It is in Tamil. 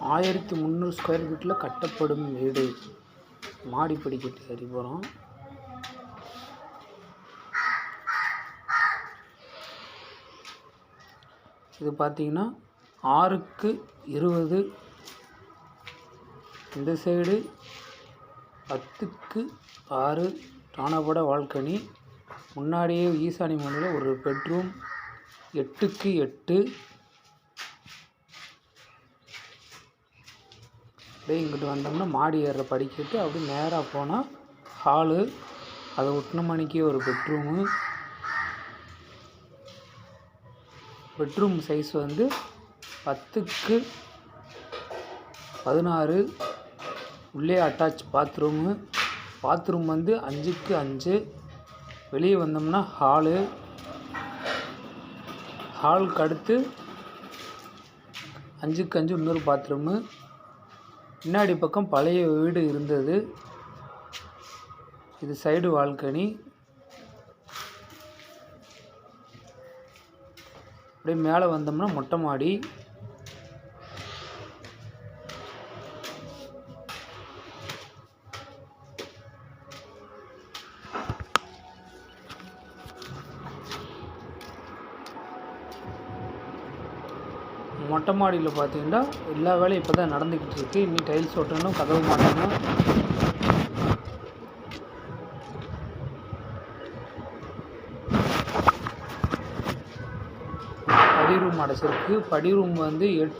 1300 ஸ்கொயர் ஃபீட்டில் கட்டப்படும் வீடு. மாடி படிக்கட்டு ஏறி போகிறோம். இது பார்த்தீங்கன்னா 6க்கு 20, இந்த சைடு 10க்கு 6 ராணாபட வால்கனி. முன்னாடியே ஈசானி மூலையில் ஒரு பெட்ரூம் 8க்கு 8. அப்படியே இங்கிட்டு வந்தோம்னா மாடி ஏறுற படிக்கட்டு, அப்படி நேராக போனால் ஹாலு, அதை ஒட்டின மணிக்கே ஒரு பெட்ரூமு. பெட்ரூம் சைஸ் வந்து 10க்கு 16. உள்ளே அட்டாச் பாத்ரூமு. பாத்ரூம் வந்து 5க்கு 5. வெளியே வந்தோம்னா ஹாலுக்கு அடுத்து 5க்கு 5 இன்னொரு பாத்ரூமு. பின்னாடி பக்கம் பழைய வீடு இருந்தது. இது சைடு வால்கனி. அப்படியே மேலே வந்தோம்னா மொட்டை மாடி. மொட்டை மாடியில் பார்த்தீங்கன்னா எல்லா வேலையும் இப்போ தான் நடந்துக்கிட்டு இருக்குது. இன்னும் டைல்ஸ் ஒட்டணும், கதவு மாட்டணும். படி ரூம் அடைச்சிருக்கு. படி ரூம் வந்து